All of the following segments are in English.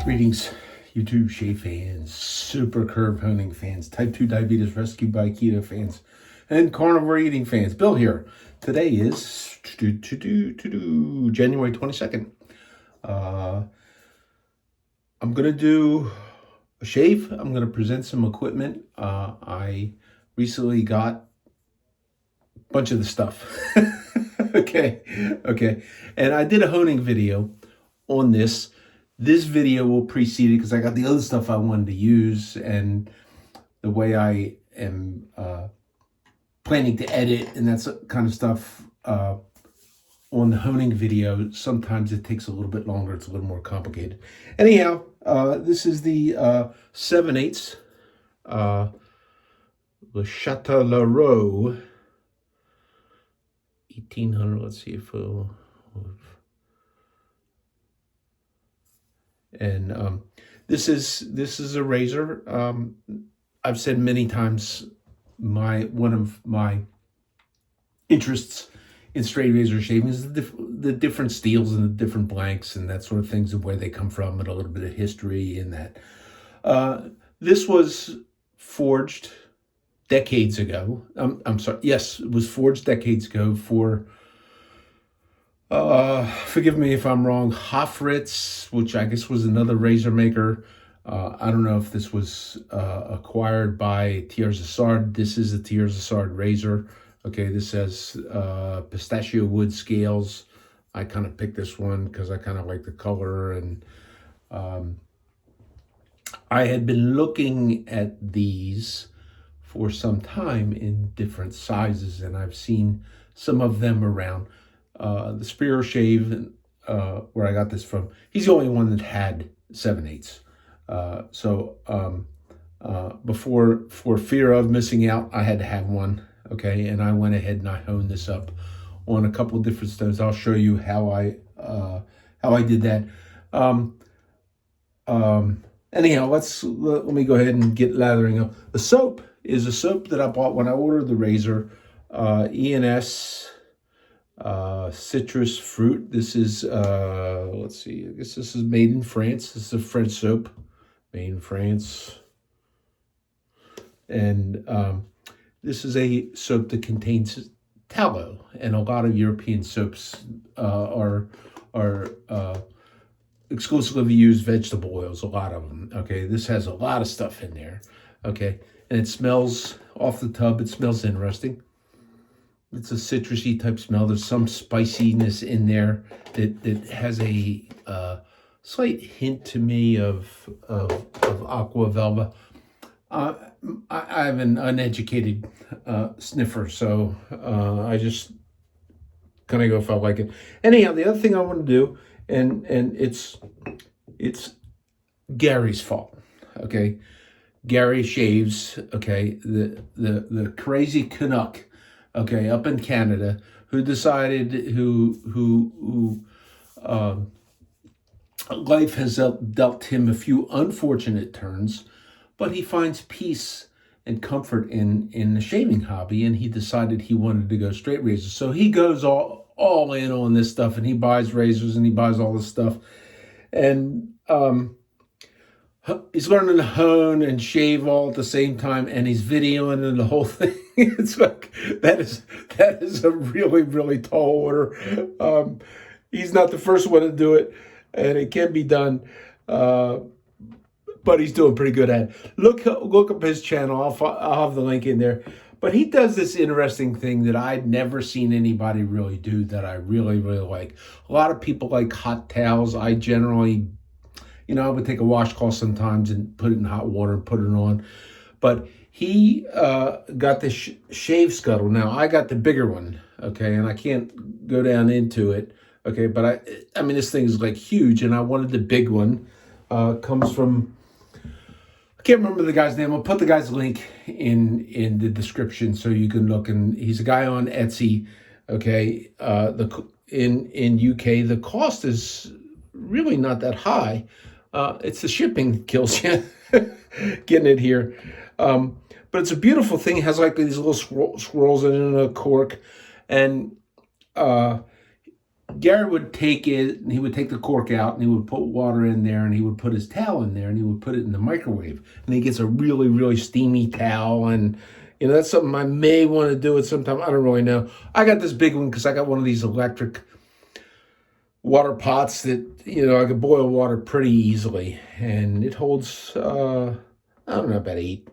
Greetings, YouTube shave fans, super curve honing fans, type 2 diabetes rescued by keto fans, and carnivore eating fans. Bill here. Today is January 22nd. I'm going to do a shave. I'm going to present some equipment. I recently got a bunch of the stuff. Okay. And I did a honing video on this. This video will precede it because I got the other stuff I wanted to use, and the way I am planning to edit and that kind of stuff on the honing video, sometimes it takes a little bit longer. It's a little more complicated. Anyhow, this is the 7/8 the Chatellerault 1800. Let's see if we'll... And this is a razor. I've said many times one of my interests in straight razor shaving is the different steels and the different blanks and that sort of things, and where they come from, and a little bit of history in that. This was forged decades ago. I'm sorry. Yes, it was forged decades ago for... forgive me if I'm wrong, Hofritz, which I guess was another razor maker. I don't know if this was acquired by Thiers Issard. This is a Thiers Issard razor. Okay, this has pistachio wood scales. I kind of picked this one because I kind of like the color, and I had been looking at these for some time in different sizes, and I've seen some of them around. The Spear Shave, where I got this from, he's the only one that had 7/8. For fear of missing out, I had to have one. Okay, and I went ahead and I honed this up on a couple of different stones. I'll show you how I did that. Anyhow, let me go ahead and get lathering up. The soap is a soap that I bought when I ordered the razor. ENS. Citrus fruit. This is let's see, I guess this is made in France. This is a French soap made in France, and this is a soap that contains tallow, and a lot of European soaps are exclusively use vegetable oils, a lot of them. Okay, this has a lot of stuff in there. Okay, and it smells off the tub, it smells interesting. It's a citrusy type smell. There's some spiciness in there that has a slight hint to me of aqua velva. I'm an uneducated sniffer, so I just kind of go if I like it. Anyhow, the other thing I want to do, and it's Gary's fault. Okay, Gary shaves. Okay, the crazy Canuck. Okay, up in Canada, who decided, life has dealt him a few unfortunate turns, but he finds peace and comfort in the shaving hobby, and he decided he wanted to go straight razors. So he goes all in on this stuff, and he buys razors, and he buys all this stuff, and he's learning to hone and shave all at the same time, and he's videoing and the whole thing. It's like, that is a really, really tall order. He's not the first one to do it, and it can be done, but he's doing pretty good at it. Look up his channel. I'll have the link in there. But he does this interesting thing that I'd never seen anybody really do that I really, really like. A lot of people like hot towels. I generally... I would take a washcloth sometimes and put it in hot water and put it on. But he got this shave scuttle. Now, I got the bigger one, okay, and I can't go down into it, okay, but I mean, this thing is like huge, and I wanted the big one. Comes from, I can't remember the guy's name. I'll put the guy's link in the description so you can look, and he's a guy on Etsy, okay. In UK, the cost is really not that high. It's the shipping that kills you getting it here. But it's a beautiful thing. It has like these little swirls in it, and a cork. And Gary would take it, and he would take the cork out, and he would put water in there, and he would put his towel in there, and he would put it in the microwave. And he gets a really, really steamy towel, and that's something I may want to do at some time. I don't really know. I got this big one because I got one of these electric water pots that, I could boil water pretty easily, and it holds, I don't know, about 8,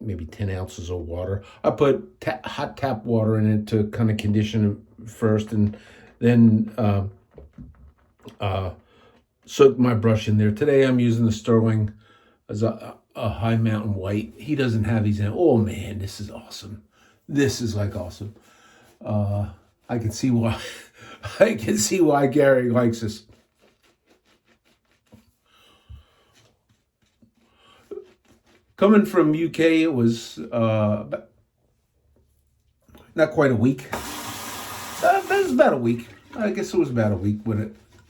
maybe 10 ounces of water. I put hot tap water in it to kind of condition it first, and then soak my brush in there. Today I'm using the Sterling as a High Mountain White. He doesn't have these in. Oh man, this is awesome. This is like awesome. I can see why. I can see why Gary likes this. Coming from UK, it was not quite a week. It was about a week. I guess it was about a week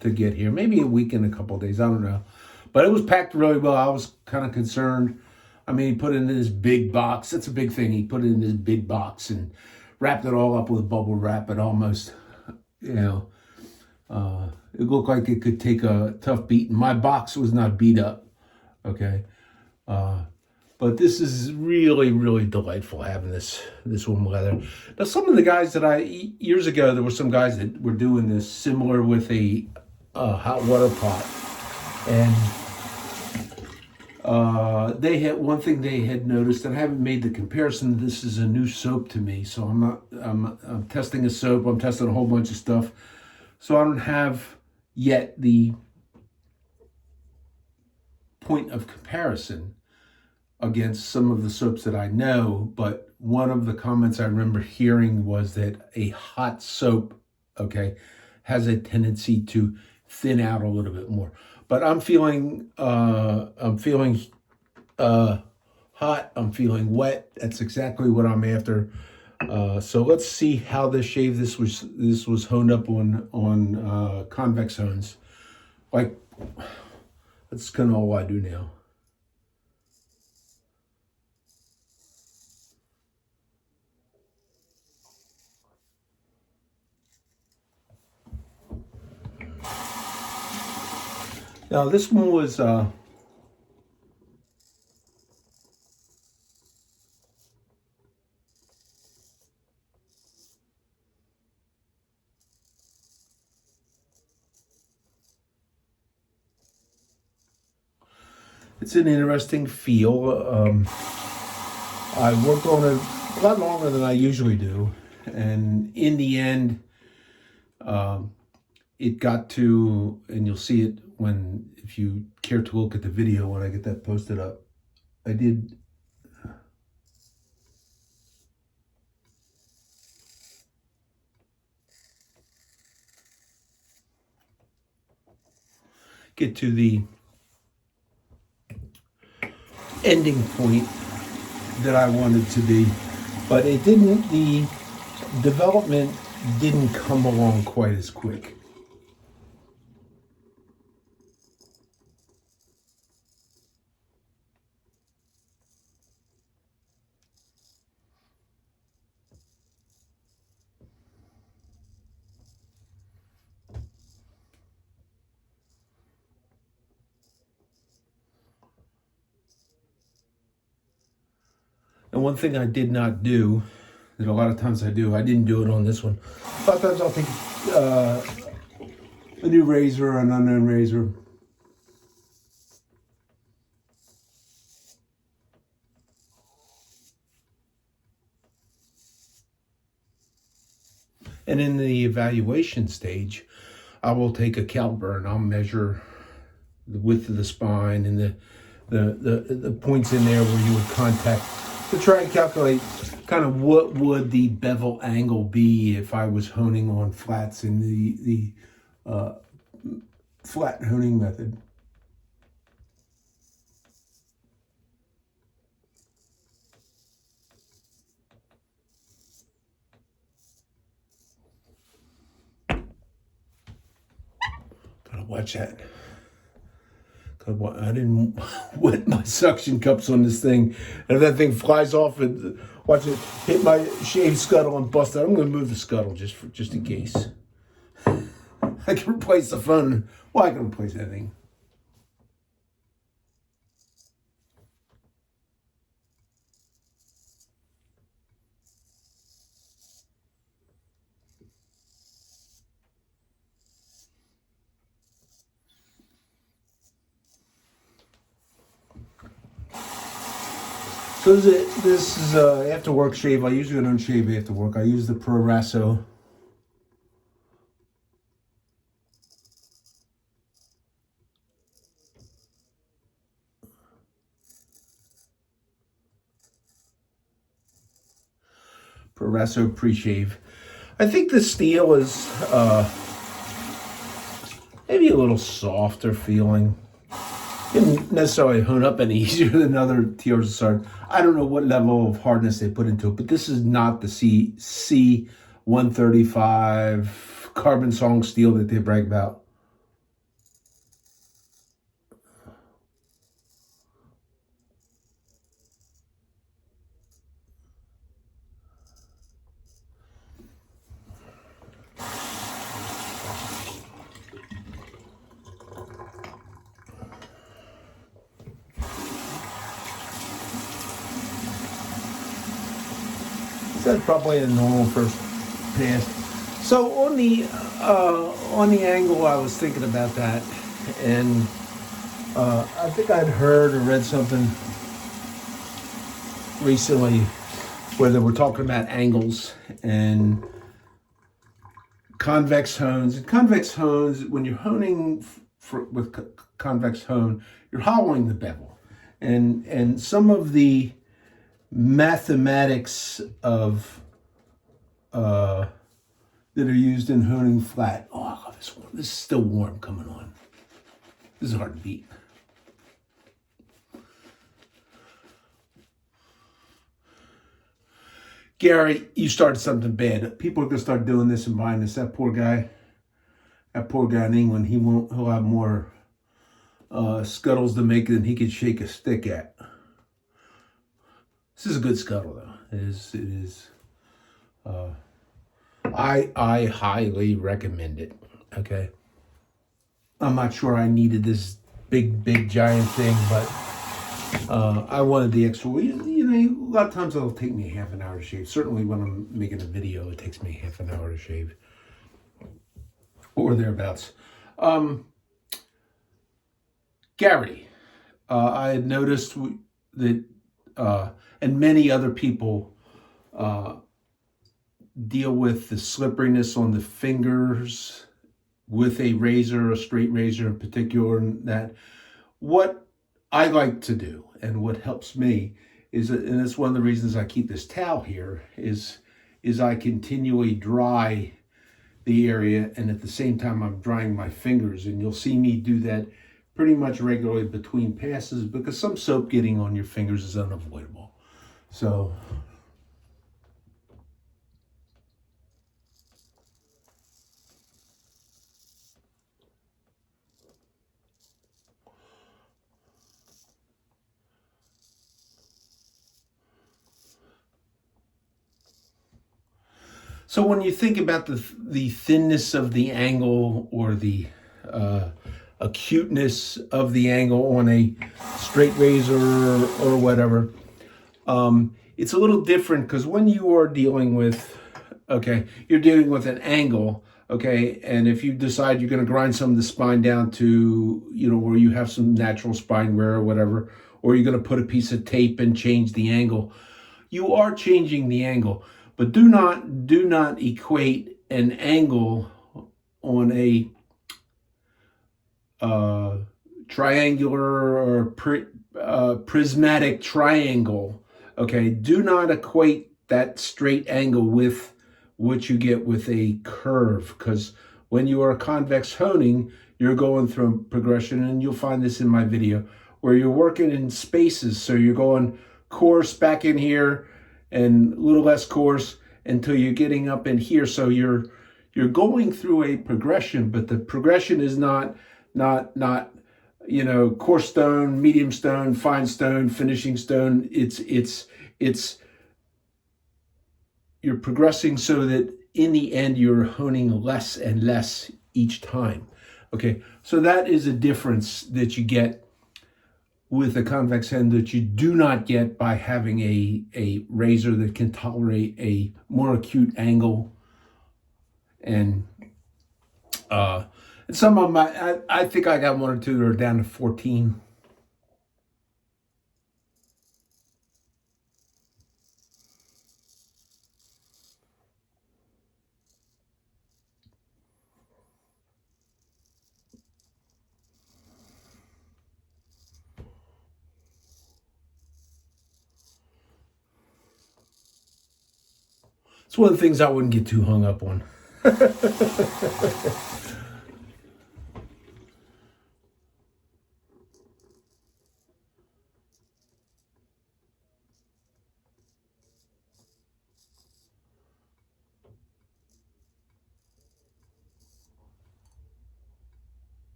to get here. Maybe a week and a couple of days. I don't know. But it was packed really well. I was kind of concerned. I mean, he put it in this big box. That's a big thing. He put it in this big box and wrapped it all up with bubble wrap. It almost, it looked like it could take a tough beating. My box was not beat up, okay? But this is really, really delightful having this warm leather. Now, some of the guys years ago, there were some guys that were doing this similar with a hot water pot. And they had one thing they had noticed, and I haven't made the comparison. This is a new soap to me, so I'm testing a soap. I'm testing a whole bunch of stuff. So I don't have yet the point of comparison against some of the soaps that I know, but one of the comments I remember hearing was that a hot soap, has a tendency to thin out a little bit more. But I'm feeling hot. I'm feeling wet. That's exactly what I'm after. So let's see how this shave. This was honed up on convex hones. Like, that's kind of all I do now. Now this one was it's an interesting feel. I worked on it a lot longer than I usually do, and in the end, it got to, and you'll see it if you care to look at the video when I get that posted up. I did get to the ending point that I wanted to be, but the development didn't come along quite as quick. And one thing I did not do, that a lot of times I didn't do it on this one. A lot of times I'll take a new razor or an unknown razor. And in the evaluation stage, I will take a caliper and I'll measure the width of the spine and the points in there where you would contact, to try and calculate kind of what would the bevel angle be if I was honing on flats in the flat honing method. Gotta watch that. I didn't wet my suction cups on this thing. And if that thing flies off and watch it hit my shaved scuttle and bust out, I'm going to move the scuttle just in case. I can replace the phone. Well, I can replace anything. So this is after work shave. I usually don't shave after work. I use the Proraso. Proraso pre-shave. I think the steel is maybe a little softer feeling. Didn't necessarily hone up any easier than other Thiers Issard. I don't know what level of hardness they put into it, but this is not the C135 carbon song steel that they brag about. That's probably a normal first pass. So on the angle, I was thinking about that, and I think I'd heard or read something recently where they were talking about angles and convex hones. And convex hones, when you're honing with convex hone, you're hollowing the bevel, and some of the mathematics of that are used in honing flat. Oh, I love this one. This is still warm coming on. This is hard to beat. Gary, you started something bad. People are gonna start doing this and buying this. That poor guy in England, he'll have more scuttles to make than he could shake a stick at. This is a good scuttle, though. It is. I highly recommend it. Okay. I'm not sure I needed this big giant thing, but I wanted the extra. You know, a lot of times it'll take me half an hour to shave. Certainly when I'm making a video, it takes me half an hour to shave, or thereabouts. Gary, I had noticed that. And many other people deal with the slipperiness on the fingers with a razor, a straight razor in particular. And that what I like to do and what helps me is, and it's one of the reasons I keep this towel here, is I continually dry the area, and at the same time I'm drying my fingers. And you'll see me do that pretty much regularly between passes, because some soap getting on your fingers is unavoidable. So when you think about the thinness of the angle, or the acuteness of the angle on a straight razor or whatever, it's a little different, because when you are dealing with, you're dealing with an angle, and if you decide you're going to grind some of the spine down to, where you have some natural spine wear or whatever, or you're going to put a piece of tape and change the angle, you are changing the angle. But do not equate an angle on a triangular or prismatic triangle. Do not equate that straight angle with what you get with a curve, because when you are convex honing, you're going through progression, and you'll find this in my video, where you're working in spaces. So you're going coarse back in here and a little less coarse until you're getting up in here. So you're going through a progression, but the progression is not coarse stone, medium stone, fine stone, finishing stone. It's you're progressing so that in the end you're honing less and less each time. Okay, so that is a difference that you get with a convex end that you do not get by having a razor that can tolerate a more acute angle. And some of my, I think I got one or two that are down to 14. It's one of the things I wouldn't get too hung up on.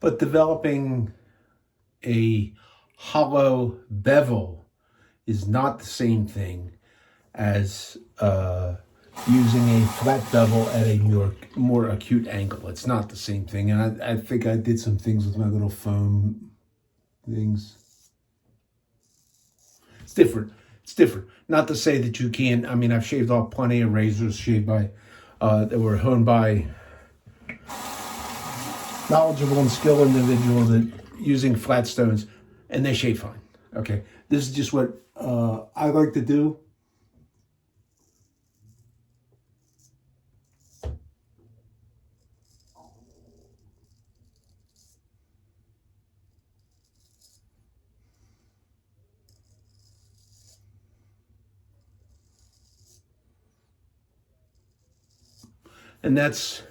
But developing a hollow bevel is not the same thing as using a flat bevel at a more acute angle. It's not the same thing. And I think I did some things with my little foam things. It's different. It's different. Not to say that you can't. I mean, I've shaved off plenty of razors shaved by that were honed by knowledgeable and skilled individuals that using flat stones, and they shave fine. Okay, this is just what I like to do. And that's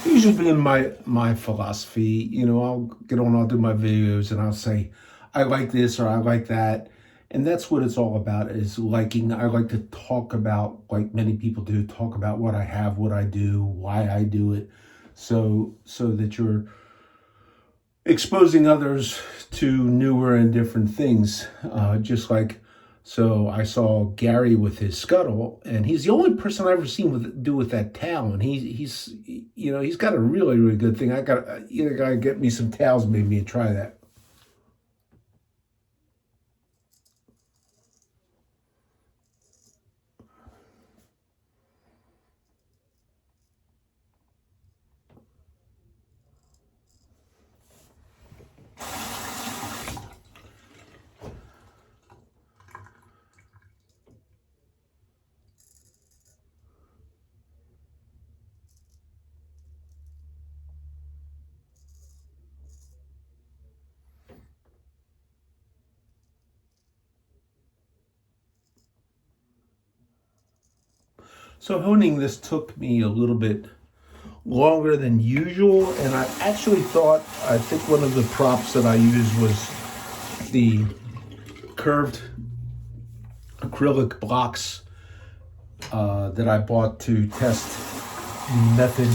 usually been my philosophy. You know, I'll get on, I'll do my videos, and I'll say, I like this or I like that. And that's what it's all about, is liking. I like to talk about, like many people do, talk about what I have, what I do, why I do it, so that you're exposing others to newer and different things. Just like, so I saw Gary with his Scuttle, and he's the only person I've ever seen do with that towel. And he's you know, he's got a really, really good thing. I gotta get me some towels maybe and try that. So honing this took me a little bit longer than usual, and I actually I think one of the props that I used was the curved acrylic blocks that I bought to test the method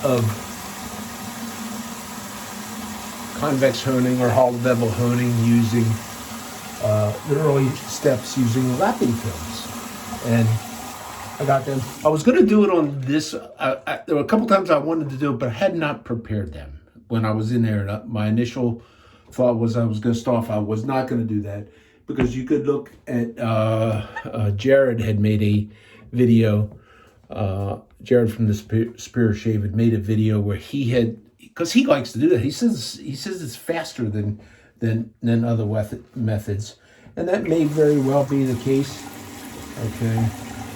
of convex honing or hollow bevel honing using the early steps using lapping films. And I got them. I was going to do it on this. There were a couple times I wanted to do it, but I had not prepared them when I was in there. My initial thought was I was going to start off. I was not going to do that, because you could look at Jared had made a video. Jared from the Spear Shave had made a video where he had, because he likes to do that. He says it's faster than other methods, and that may very well be the case. Okay.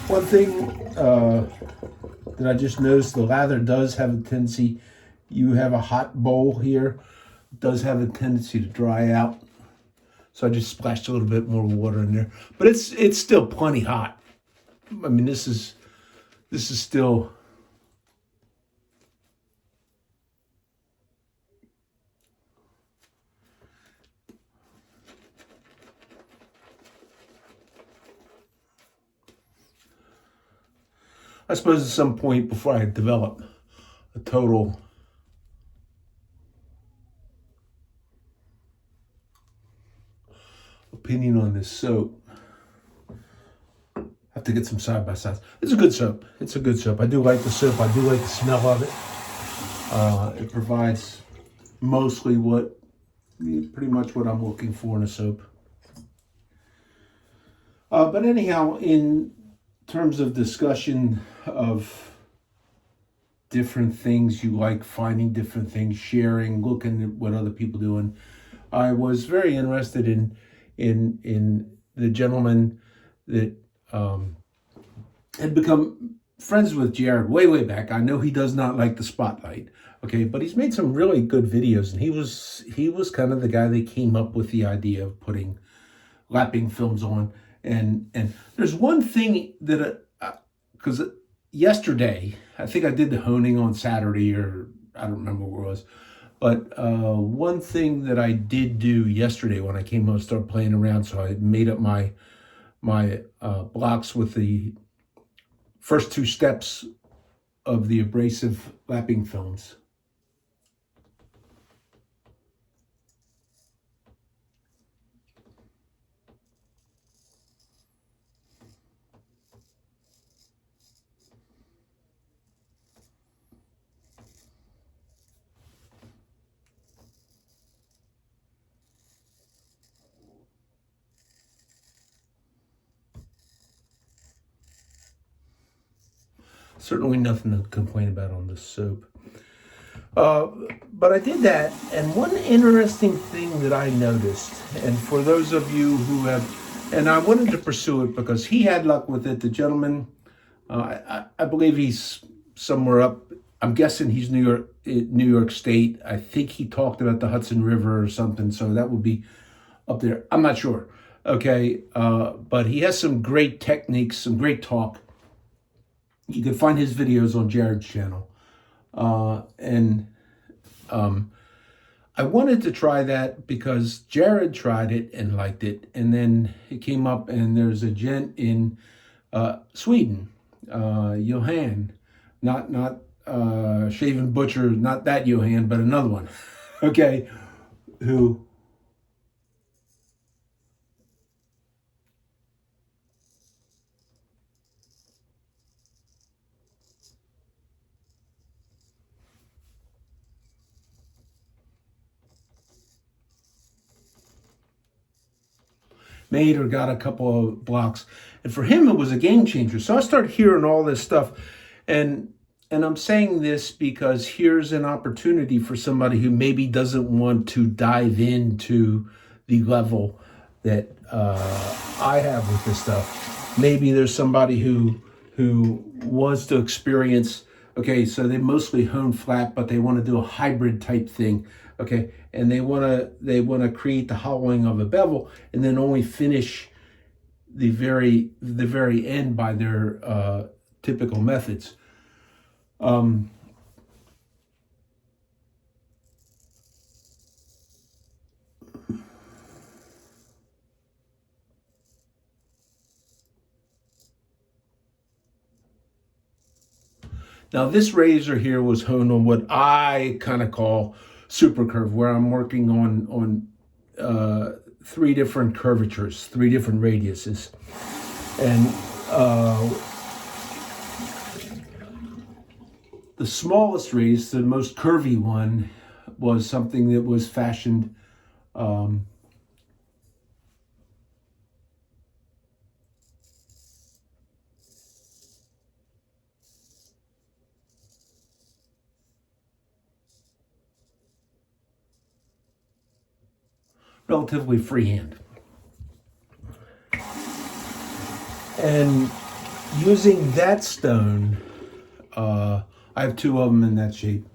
One thing that I just noticed, the lather does have a tendency, you have a hot bowl here, does have a tendency to dry out. So I just splashed a little bit more water in there. But it's still plenty hot. I mean, this is still, I suppose at some point before I develop a total opinion on this soap, I have to get some side-by-sides. It's a good soap. It's a good soap. I do like the soap. I do like the smell of it. It provides mostly pretty much what I'm looking for in a soap. But anyhow, in terms of discussion of different things you like, finding different things, sharing, looking at what other people doing, I was very interested in the gentleman that had become friends with Jared way back. I know he does not like the spotlight, okay, but he's made some really good videos, and he was kind of the guy that came up with the idea of putting lapping films on. And there's one thing that because yesterday, I think I did the honing on Saturday, or I don't remember what it was, but one thing that I did do yesterday when I came home and started playing around, so I made up my blocks with the first two steps of the abrasive lapping films. Certainly nothing to complain about on this soap. But I did that, and one interesting thing that I noticed, and for those of you who have, and I wanted to pursue it because he had luck with it. The gentleman, I believe he's somewhere up. I'm guessing he's New York State. I think he talked about the Hudson River or something, so that would be up there. I'm not sure. Okay, but he has some great techniques, some great talk. You can find his videos on Jared's channel. I wanted to try that because Jared tried it and liked it. And then it came up, and there's a gent in Sweden, Johan, not Shaven Butcher, not that Johan, but another one, okay, who made or got a couple of blocks. And for him, it was a game changer. So I started hearing all this stuff. And I'm saying this because here's an opportunity for somebody who maybe doesn't want to dive into the level that I have with this stuff. Maybe there's somebody who wants to experience, okay, so they mostly hone flat, but they want to do a hybrid type thing. Okay, and they want to create the hollowing of a bevel, and then only finish the very end by their typical methods. Now this razor here was honed on what I kind of call super curve, where I'm working on three different curvatures, three different radiuses. And the smallest radius, the most curvy one, was something that was fashioned relatively freehand. And using that stone, I have two of them in that shape.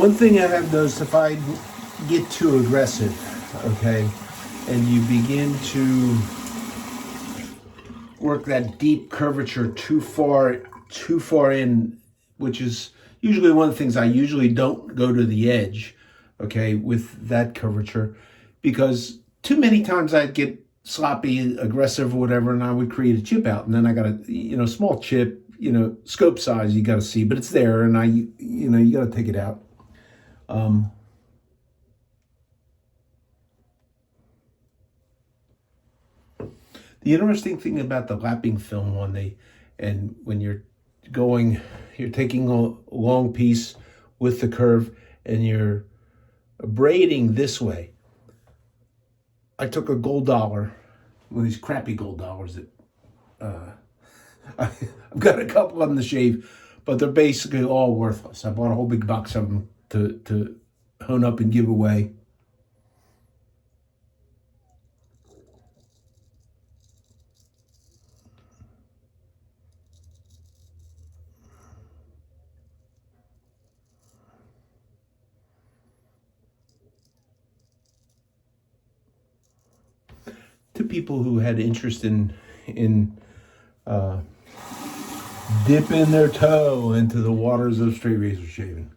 One thing I have noticed, if I get too aggressive, okay, and you begin to work that deep curvature too far in, which is usually one of the things I usually don't go to the edge, okay, with that curvature, because too many times I'd get sloppy, aggressive, or whatever, and I would create a chip out, and then I got a, small chip, scope size you got to see, but it's there, and you got to take it out. The interesting thing about the lapping film when you're taking a long piece with the curve and you're braiding this way. I took a gold dollar, one of these crappy gold dollars that I've got a couple of them to shave, but they're basically all worthless. I bought a whole big box of them to hone up and give away. To people who had interest in dipping their toe into the waters of straight razor shaving.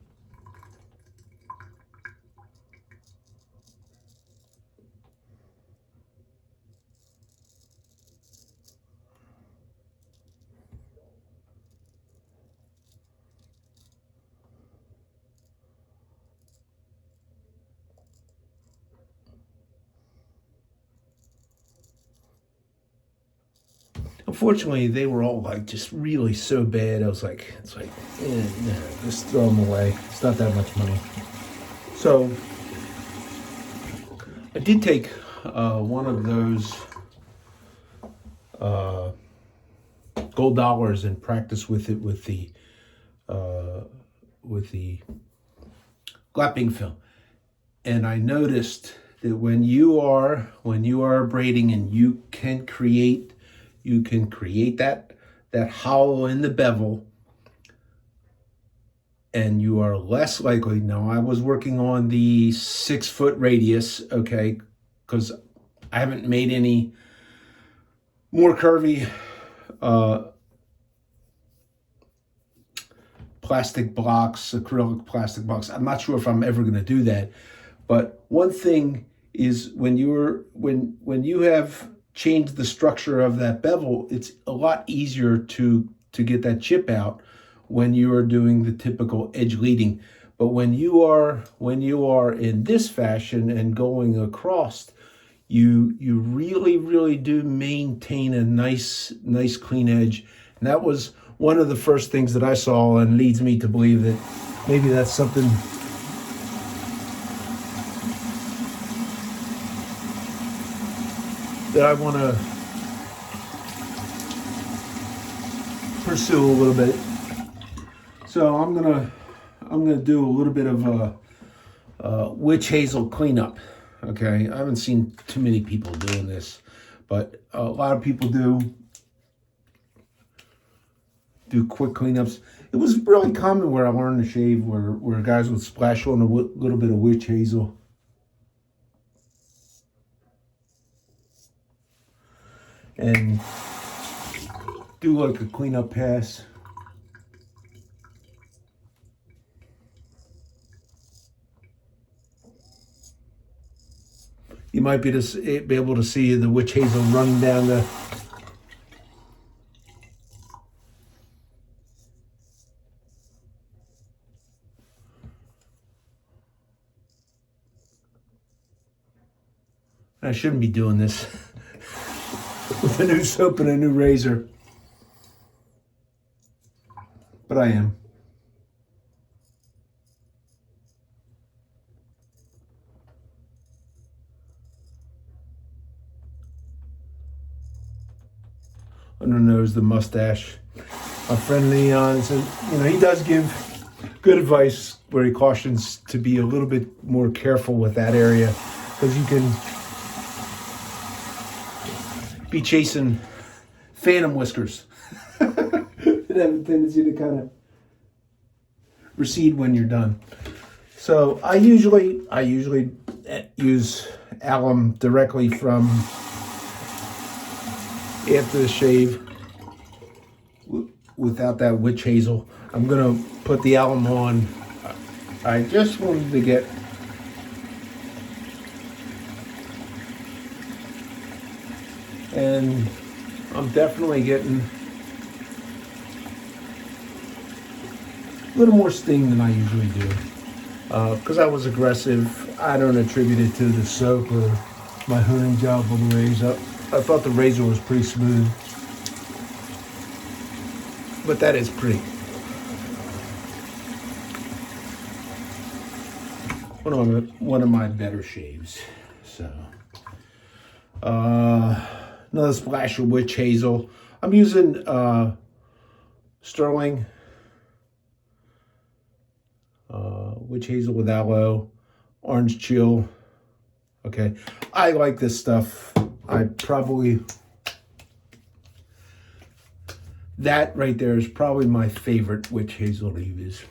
Unfortunately, they were all just really so bad. I was like, just throw them away. It's not that much money. So I did take one of those gold dollars and practice with it with the glapping film, and I noticed that when you are braiding and you can create that hollow in the bevel, and you are less likely. Now, I was working on the 6 foot radius, okay, because I haven't made any more curvy plastic blocks, acrylic plastic blocks. I'm not sure if I'm ever going to do that, but one thing is when you have change the structure of that bevel, it's a lot easier to get that chip out when you are doing the typical edge leading. But when you are in this fashion and going across, you really do maintain a nice clean edge. And that was one of the first things that I saw, and leads me to believe that maybe that's something that I want to pursue a little bit. So I'm gonna do a little bit of a witch hazel cleanup. Okay, I haven't seen too many people doing this, but a lot of people do quick cleanups. It was really common where I learned to shave, where guys would splash on a little bit of witch hazel. And do like a cleanup pass. You might be able to see the witch hazel running down the I shouldn't be doing this with a new soap and a new razor, but I am. Undernose the mustache. My friend Leon said, he does give good advice where he cautions to be a little bit more careful with that area, because you can be chasing phantom whiskers that have a tendency to kind of recede when you're done. So I usually use alum directly from after the shave without that witch hazel. I'm gonna put the alum on. I just wanted to get and I'm definitely getting a little more sting than I usually do. Because I was aggressive. I don't attribute it to the soap or my honing job on the razor. I thought the razor was pretty smooth. But that is pretty. One of my better shaves. So, another splash of witch hazel. I'm using sterling witch hazel with aloe, orange chill. Okay, I like this stuff. That right there is probably my favorite witch hazel to use.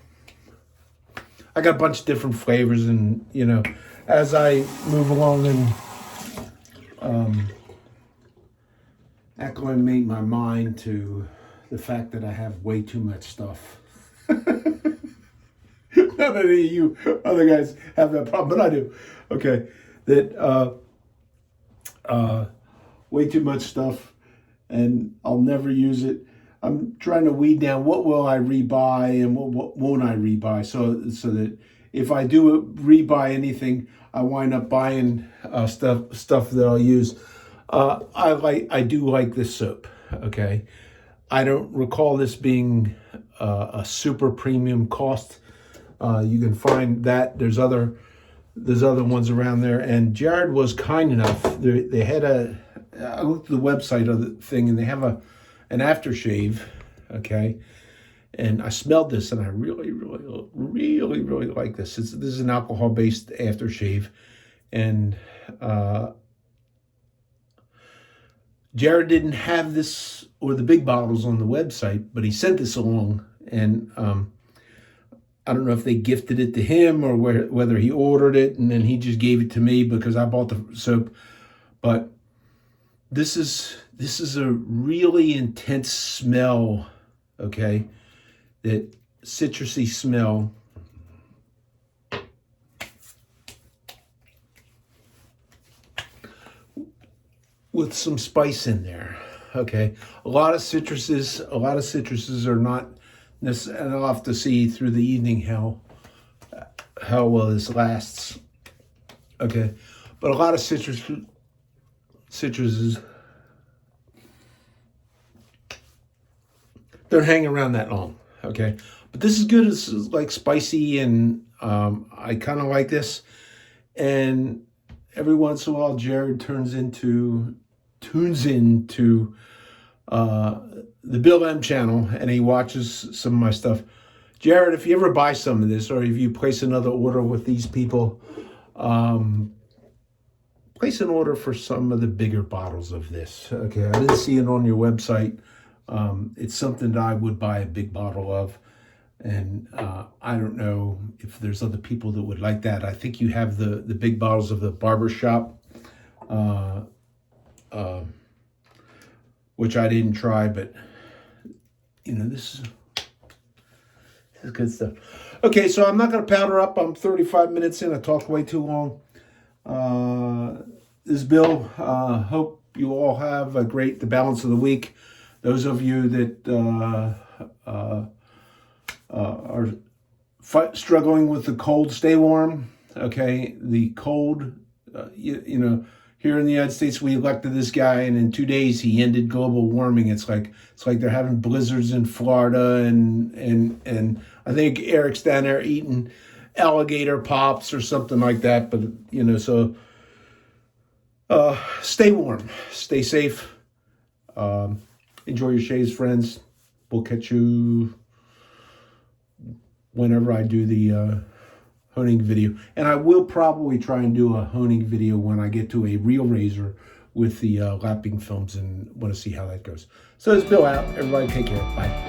I got a bunch of different flavors, and you know, as I move along and acclimate my mind to the fact that I have way too much stuff. Not that any of you other guys have that problem, but I do. Okay, that way too much stuff, and I'll never use it. I'm trying to weed down what will I rebuy and what won't I rebuy, so that if I do rebuy anything, I wind up buying stuff that I'll use. I do like this soap. Okay, I don't recall this being a super premium cost. You can find that there's other ones around there, and Jared was kind enough. They had I looked at the website of the thing, and they have an aftershave. Okay, and I smelled this, and I really like this. This is an alcohol-based aftershave, and Jared didn't have this or the big bottles on the website, but he sent this along, and I don't know if they gifted it to him or whether he ordered it and then he just gave it to me because I bought the soap. But this is a really intense smell, okay? That citrusy smell. With some spice in there, okay? A lot of citruses are not. And I'll have to see through the evening how well this lasts. Okay, but a lot of citruses don't hang around that long. Okay, but this is good. It's like spicy, and I kind of like this. And every once in a while, Jared tunes into the Bill M channel, and he watches some of my stuff. Jared, if you ever buy some of this, or if you place another order with these people, place an order for some of the bigger bottles of this. Okay, I didn't see it on your website. It's something that I would buy a big bottle of, and I don't know if there's other people that would like that. I think you have the big bottles of the barbershop, which I didn't try, but you know, this is good stuff. Okay, so I'm not going to powder up. I'm 35 minutes in. I talked way too long. This is Bill. Hope you all have the balance of the week. Those of you that are struggling with the cold, stay warm. Okay, the cold, you know, here in the United States, we elected this guy, and in 2 days he ended global warming. It's like they're having blizzards in Florida, and I think Eric's down there eating alligator pops or something like that. But you know, so stay warm, stay safe, enjoy your shaves, friends. We'll catch you whenever I do the honing video, and I will probably try and do a honing video when I get to a real razor with the lapping films, and want to see how that goes. So it's Bill out. Everybody take care. Bye.